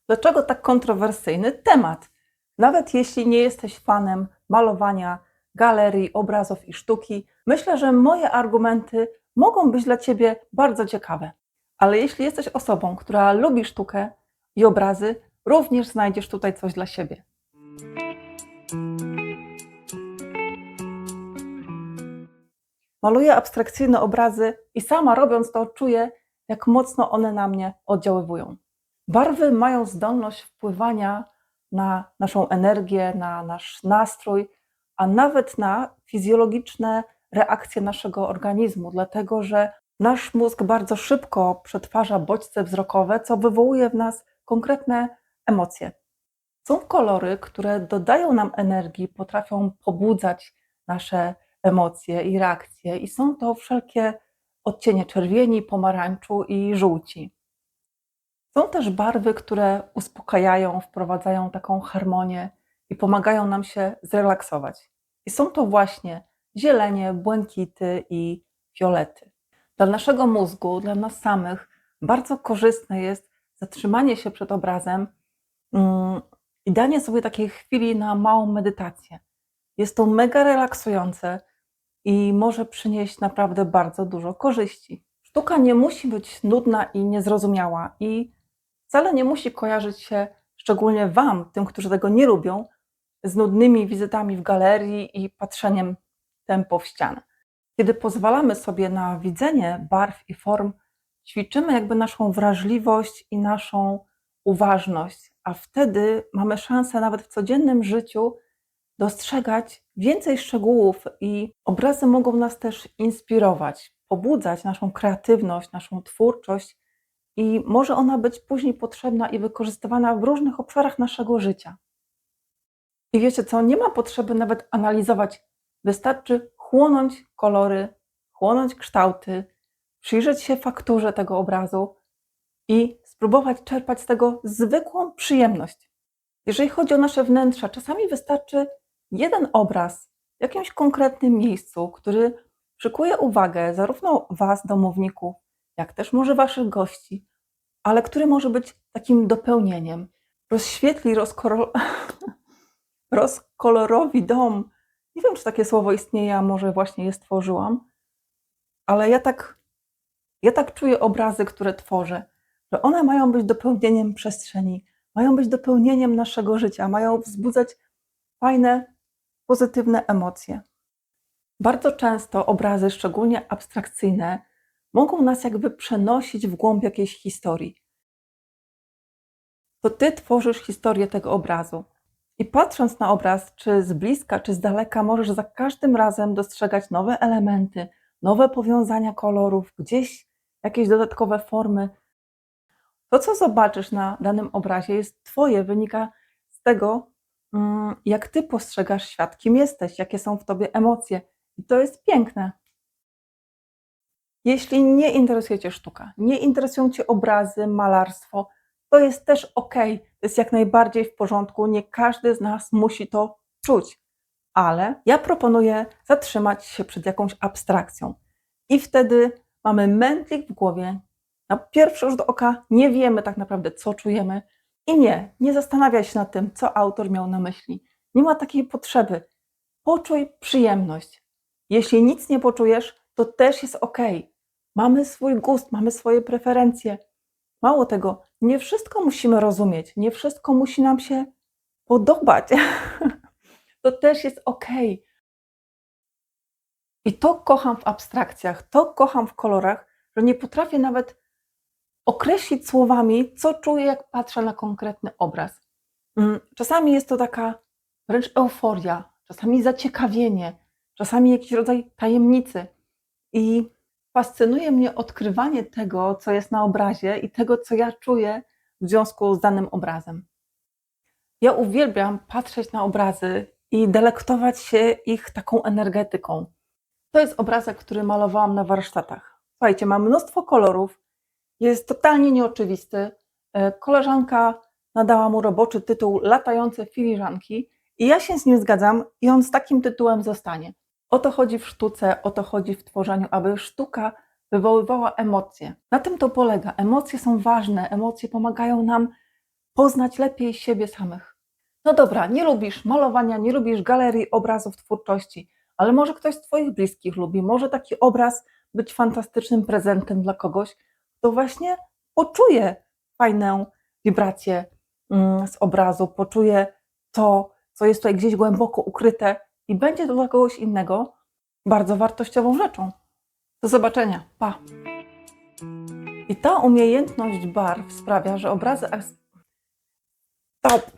Dlaczego tak kontrowersyjny temat? Nawet jeśli nie jesteś fanem malowania, galerii, obrazów i sztuki, myślę, że moje argumenty mogą być dla Ciebie bardzo ciekawe. Ale jeśli jesteś osobą, która lubi sztukę i obrazy, również znajdziesz tutaj coś dla siebie. Maluję abstrakcyjne obrazy i sama robiąc to czuję, jak mocno one na mnie oddziaływują. Barwy mają zdolność wpływania na naszą energię, na nasz nastrój, a nawet na fizjologiczne reakcje naszego organizmu, dlatego że nasz mózg bardzo szybko przetwarza bodźce wzrokowe, co wywołuje w nas konkretne emocje. Są kolory, które dodają nam energii, potrafią pobudzać nasze emocje i reakcje, i są to wszelkie odcienie czerwieni, pomarańczu i żółci. Są też barwy, które uspokajają, wprowadzają taką harmonię i pomagają nam się zrelaksować. I są to właśnie zielenie, błękity i fiolety. Dla naszego mózgu, dla nas samych bardzo korzystne jest zatrzymanie się przed obrazem i danie sobie takiej chwili na małą medytację. Jest to mega relaksujące i może przynieść naprawdę bardzo dużo korzyści. Sztuka nie musi być nudna i niezrozumiała i wcale nie musi kojarzyć się, szczególnie Wam, tym, którzy tego nie lubią, z nudnymi wizytami w galerii i patrzeniem tempo w ścianę. Kiedy pozwalamy sobie na widzenie barw i form, ćwiczymy jakby naszą wrażliwość i naszą uważność, a wtedy mamy szansę nawet w codziennym życiu dostrzegać więcej szczegółów i obrazy mogą nas też inspirować, pobudzać naszą kreatywność, naszą twórczość i może ona być później potrzebna i wykorzystywana w różnych obszarach naszego życia. I wiecie co, nie ma potrzeby nawet analizować, wystarczy chłonąć kolory, chłonąć kształty, przyjrzeć się fakturze tego obrazu i spróbować czerpać z tego zwykłą przyjemność. Jeżeli chodzi o nasze wnętrza, czasami wystarczy jeden obraz w jakimś konkretnym miejscu, który przykuje uwagę zarówno Was, domowników, jak też może Waszych gości, ale który może być takim dopełnieniem. Rozświetli, rozkolorowi dom. Nie wiem, czy takie słowo istnieje, a może właśnie je stworzyłam, ale ja tak czuję obrazy, które tworzę, że one mają być dopełnieniem przestrzeni, mają być dopełnieniem naszego życia, mają wzbudzać fajne, pozytywne emocje. Bardzo często obrazy, szczególnie abstrakcyjne, mogą nas jakby przenosić w głąb jakiejś historii. To Ty tworzysz historię tego obrazu. I patrząc na obraz, czy z bliska, czy z daleka, możesz za każdym razem dostrzegać nowe elementy, nowe powiązania kolorów, gdzieś jakieś dodatkowe formy. To, co zobaczysz na danym obrazie, jest Twoje, wynika z tego, jak Ty postrzegasz świat, kim jesteś, jakie są w Tobie emocje. I to jest piękne. Jeśli nie interesuje Cię sztuka, nie interesują Cię obrazy, malarstwo, to jest też okej, to jest jak najbardziej w porządku, nie każdy z nas musi to czuć, ale ja proponuję zatrzymać się przed jakąś abstrakcją i wtedy mamy mętlik w głowie, na pierwszy rzut oka nie wiemy tak naprawdę, co czujemy i nie zastanawiaj się nad tym, co autor miał na myśli. Nie ma takiej potrzeby. Poczuj przyjemność. Jeśli nic nie poczujesz, to też jest okej. Mamy swój gust, mamy swoje preferencje. Mało tego, nie wszystko musimy rozumieć, nie wszystko musi nam się podobać. To też jest okej. I to kocham w abstrakcjach, to kocham w kolorach, że nie potrafię nawet określić słowami, co czuję, jak patrzę na konkretny obraz. Czasami jest to taka wręcz euforia, czasami zaciekawienie, czasami jakiś rodzaj tajemnicy. I fascynuje mnie odkrywanie tego, co jest na obrazie i tego, co ja czuję w związku z danym obrazem. Ja uwielbiam patrzeć na obrazy i delektować się ich taką energetyką. To jest obrazek, który malowałam na warsztatach. Słuchajcie, ma mnóstwo kolorów, jest totalnie nieoczywisty. Koleżanka nadała mu roboczy tytuł Latające filiżanki i ja się z nim zgadzam i on z takim tytułem zostanie. O to chodzi w sztuce, o to chodzi w tworzeniu, aby sztuka wywoływała emocje. Na tym to polega. Emocje są ważne, emocje pomagają nam poznać lepiej siebie samych. No dobra, nie lubisz malowania, nie lubisz galerii obrazów twórczości, ale może ktoś z Twoich bliskich lubi, może taki obraz być fantastycznym prezentem dla kogoś, kto właśnie poczuje fajną wibrację z obrazu, poczuje to, co jest tutaj gdzieś głęboko ukryte i będzie to dla kogoś innego bardzo wartościową rzeczą. Do zobaczenia. Pa! I ta umiejętność barw sprawia, że obrazy... Stop!